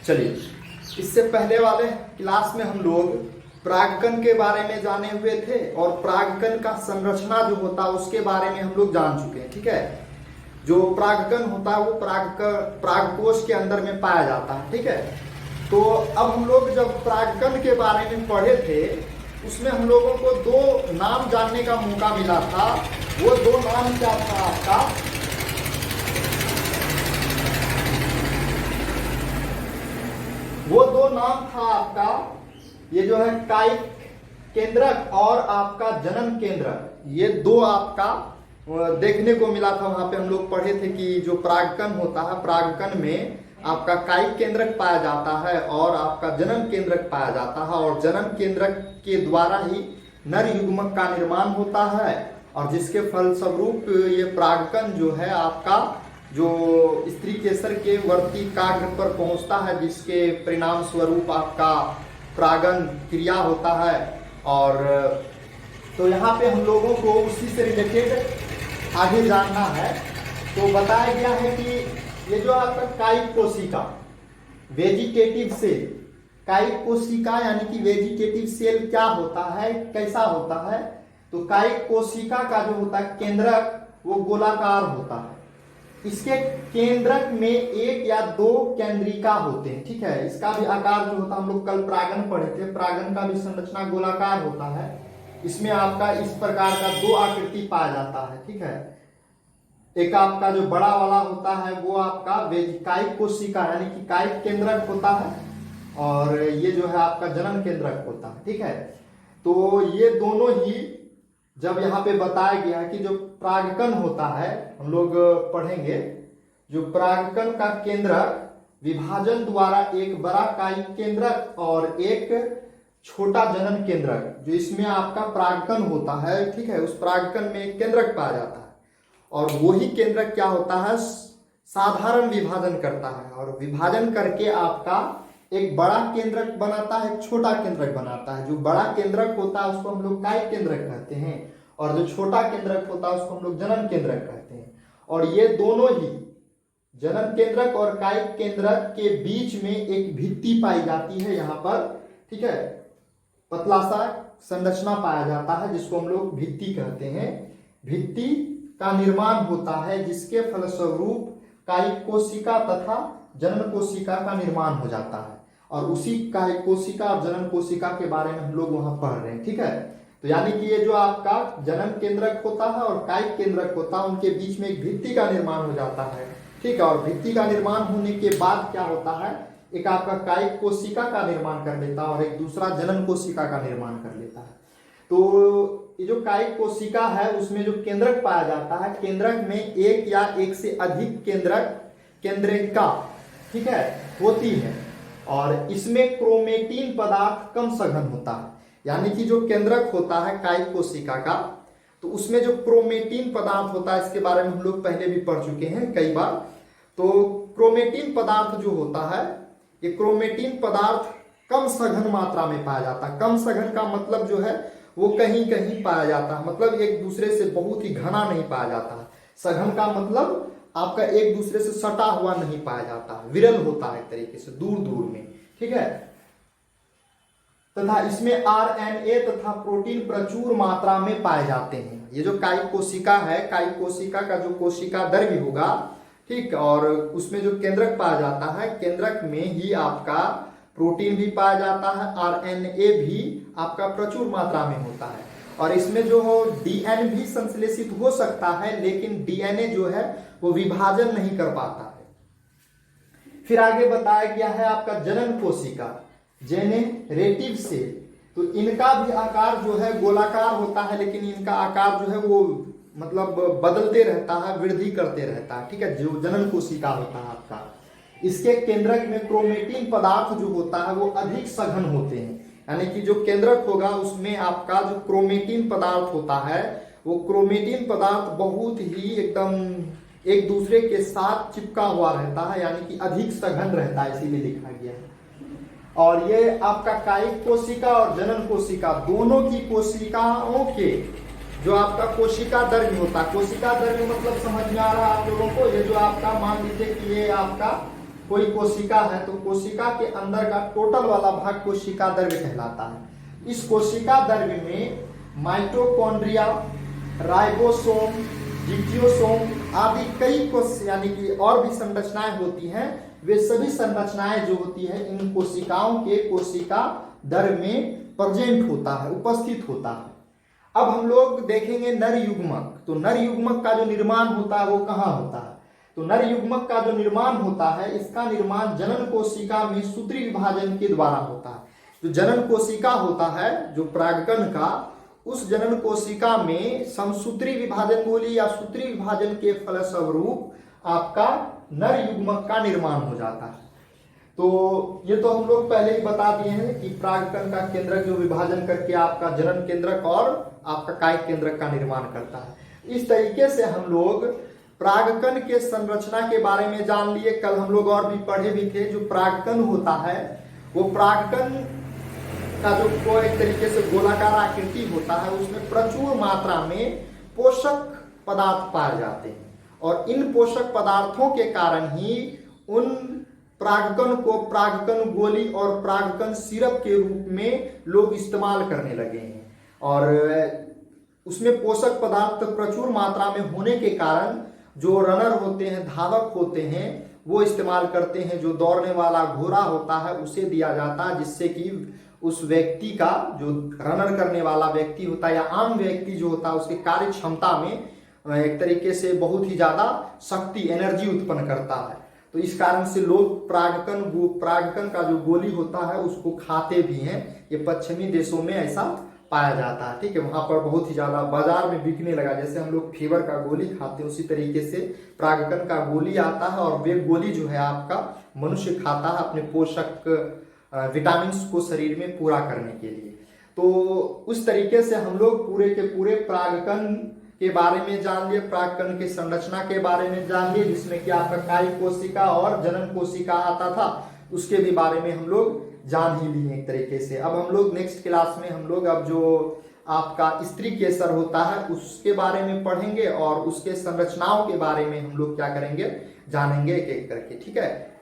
चलिए, इससे पहले वाले क्लास में हम लोग परागकण के बारे में जाने हुए थे और परागकण का संरचना जो होता है उसके बारे में हम लोग जान चुके हैं। ठीक है, जो परागकण होता है वो परागकोश के अंदर में पाया जाता है। ठीक है, तो अब हम लोग जब परागकण के बारे में पढ़े थे उसमें हम लोगों को दो नाम जानने का मौका मिला था। वो दो नाम क्या था आपका? वो दो नाम था आपका, ये जो है कायिक केंद्रक और आपका जनन केंद्रक। ये दो आपका देखने को मिला था। वहां पे हम लोग पढ़े थे कि जो परागकण होता है, परागकण में आपका कायिक केंद्रक पाया जाता है और आपका जनन केंद्रक पाया जाता है, और जनन केंद्रक के द्वारा ही नर युग्मक का निर्माण होता है, और जिसके फलस्वरूप ये परागकण जो है आपका जो स्त्री केसर के वर्तिकाग्र पर पहुंचता है, जिसके परिणाम स्वरूप आपका परागन क्रिया होता है। और तो यहाँ पे हम लोगों को उसी से रिलेटेड आगे जानना है। तो बताया गया है कि ये जो आपका कायिक कोशिका, वेजिटेटिव सेल, कायिक कोशिका यानी कि वेजिटेटिव सेल क्या होता है, कैसा होता है? तो कायिक कोशिका का जो होता है केंद्रक वो गोलाकार होता है। इसके केंद्रक में एक या दो केंद्रिका होते हैं। ठीक है, इसका भी आकार जो होता है, हम लोग कल परागन पढ़े थे, परागन का भी संरचना गोलाकार होता है। इसमें आपका इस प्रकार का दो आकृति पाया जाता है। ठीक है, एक आपका जो बड़ा वाला होता है वो आपका कायिक कोशिका यानी कि कायिक केंद्रक होता है, और ये जो है आपका जनन केंद्रक होता है। ठीक है, तो ये दोनों ही जब यहाँ पे बताया गया है कि जो परागकण होता है, हम लोग पढ़ेंगे, जो परागकण का केंद्रक विभाजन द्वारा एक बड़ा कायिक केंद्रक और एक छोटा जनन केंद्रक, जो इसमें आपका परागकण होता है, ठीक है, उस परागकण में एक केंद्रक पाया जाता है, और वही केंद्रक क्या होता है, साधारण विभाजन करता है, और विभाजन करके आपका एक बड़ा केंद्रक बनाता है, एक छोटा केंद्रक बनाता है। जो बड़ा केंद्रक होता है उसको हम लोग कायिक केंद्रक कहते हैं, और जो छोटा केंद्रक होता है उसको हम लोग जनन केंद्रक कहते हैं। और ये दोनों ही जनन केंद्रक और कायिक केंद्रक के बीच में एक भित्ति पाई जाती है यहाँ पर। ठीक है, पतला सा संरचना पाया जाता है जिसको हम लोग भित्ति कहते हैं। भित्ति का निर्माण होता है जिसके फलस्वरूप कायिक कोशिका तथा जनन कोशिका का निर्माण हो जाता है, और उसी कायिक कोशिका और जनन कोशिका के बारे में हम लोग वहां पढ़ रहे हैं। ठीक है, तो यानी कि ये जो आपका जनन केंद्रक होता है और कायिक केंद्रक होता है, उनके बीच में एक भित्ति का निर्माण हो जाता है। ठीक है, और भित्ति का निर्माण होने के बाद क्या होता है, एक आपका कायिक कोशिका का निर्माण कर लेता है और एक दूसरा जनन कोशिका का निर्माण कर लेता है। तो ये जो कायिक कोशिका है उसमें जो केंद्रक पाया जाता है, केंद्रक में एक या एक से अधिक केंद्रिका, ठीक है, होती है, और इसमें क्रोमेटिन पदार्थ कम सघन होता है। यानी कि जो केंद्रक होता है कायिक कोशिका का, तो उसमें जो क्रोमेटिन पदार्थ होता है, इसके बारे में हम लोग पहले भी पढ़ चुके हैं कई बार। तो क्रोमेटिन पदार्थ जो होता है, ये क्रोमेटिन पदार्थ कम सघन मात्रा में पाया जाता है। कम सघन का मतलब जो है वो कहीं कहीं पाया जाता है, मतलब एक दूसरे से बहुत ही घना नहीं पाया जाता है। सघन का मतलब आपका एक दूसरे से सटा हुआ नहीं पाया जाता है, विरल होता है एक तरीके से, दूर दूर में। ठीक है, तथा इसमें आरएनए तथा प्रोटीन प्रचुर मात्रा में पाए जाते हैं। ये जो कायिक कोशिका है, कायिक कोशिका का जो कोशिका द्रव्य होगा, ठीक, और उसमें जो केंद्रक पाया जाता है, केंद्रक में ही आपका प्रोटीन भी पाया जाता है, आरएनए भी आपका प्रचुर मात्रा में होता है, और इसमें जो हो डीएनए भी संश्लेषित हो सकता है, लेकिन डीएनए जो है वो विभाजन नहीं कर पाता है। फिर आगे बताया गया है आपका जनन कोशिका, जेनेरेटिव सेल। तो इनका भी आकार जो है गोलाकार होता है, लेकिन इनका आकार जो है वो मतलब बदलते रहता है, वृद्धि करते रहता है। ठीक है, जो जनन कोशिका होता है आपका, इसके केंद्रक में क्रोमेटिन पदार्थ जो होता है वो अधिक सघन होते हैं। यानी कि जो केंद्रक होगा उसमें आपका जो क्रोमेटिन पदार्थ होता है, वो क्रोमेटिन पदार्थ बहुत ही एकदम एक दूसरे के साथ चिपका हुआ रहता है, यानी कि अधिक सघन रहता है, इसीलिए लिखा गया है। और ये आपका कायिक कोशिका और जनन कोशिका दोनों की कोशिकाओं के जो आपका कोशिका द्रव्य होता है, कोशिका द्रव्य मतलब समझ में आ रहा है आप लोगों को, ये जो आपका मान लीजिए कि ये आपका कोई कोशिका है तो कोशिका के अंदर का टोटल वाला भाग कोशिका दर्ग कहलाता है। इस कोशिका दर्ग में माइटोकॉन्ड्रिया, राइबोसोम, जिटियोसोम आदि कई कोश यानी कि और भी संरचनाएं होती हैं। वे सभी संरचनाएं जो होती है इन कोशिकाओं के कोशिका दर्ग में प्रेजेंट होता है, उपस्थित होता है। अब हम लोग देखेंगे नर युग्मक। तो नर युग्मक का जो निर्माण होता है वो कहाँ होता है? तो नर युग्मक का जो निर्माण होता है इसका निर्माण जनन कोशिका में सूत्री विभाजन के द्वारा होता है। जो जनन कोशिका होता है जो परागकण का, उस जनन कोशिका में समसूत्री विभाजन बोली या सूत्री विभाजन के फलस्वरूप आपका नर युग्मक का निर्माण हो जाता है। तो ये तो हम लोग पहले ही बता दिए हैं कि परागकण का केंद्रक जो विभाजन करके आपका जनन केंद्रक और आपका कायिक केंद्रक का निर्माण करता है। इस तरीके से हम लोग परागकण के संरचना के बारे में जान लिए। कल हम लोग और भी पढ़े भी थे। जो परागकण होता है वो परागकण का जो वो एक तरीके से गोलाकार आकृति होता है, उसमें प्रचुर मात्रा में पोषक पदार्थ पाए जाते हैं और इन पोषक पदार्थों के कारण ही उन परागकण को परागकण गोली और परागकण सिरप के रूप में लोग इस्तेमाल करने लगे हैं। और उसमें पोषक पदार्थ प्रचुर मात्रा में होने के कारण जो रनर होते हैं, धावक होते हैं, वो इस्तेमाल करते हैं। जो दौड़ने वाला घोड़ा होता है उसे दिया जाता है, जिससे कि उस व्यक्ति का जो रनर करने वाला व्यक्ति होता है या आम व्यक्ति जो होता है उसके कार्य क्षमता में एक तरीके से बहुत ही ज्यादा शक्ति, एनर्जी उत्पन्न करता है। तो इस कारण से लोग परागकण का जो गोली होता है उसको खाते भी हैं। ये पश्चिमी देशों में ऐसा पाया जाता है, ठीक है। वहां पर बहुत ही ज्यादा बाजार में बिकने लगा। जैसे हम लोग फीवर का गोली खाते हैं उसी तरीके से परागकण का गोली आता है और वे गोली जो है आपका मनुष्य खाता है अपने पोषक विटामिन को शरीर में पूरा करने के लिए। तो उस तरीके से हम लोग पूरे के पूरे परागकण के बारे में जान लिए, परागकण के संरचना के बारे में जान लिए, जिसमें कि आपका कायिक कोशिका और जनन कोशिका आता था, उसके भी बारे में हम लोग जान ही लिए एक तरीके से। अब हम लोग नेक्स्ट क्लास में हम लोग अब जो आपका स्त्री केसर होता है उसके बारे में पढ़ेंगे और उसके संरचनाओं के बारे में हम लोग क्या करेंगे, जानेंगे एक एक करके, ठीक है।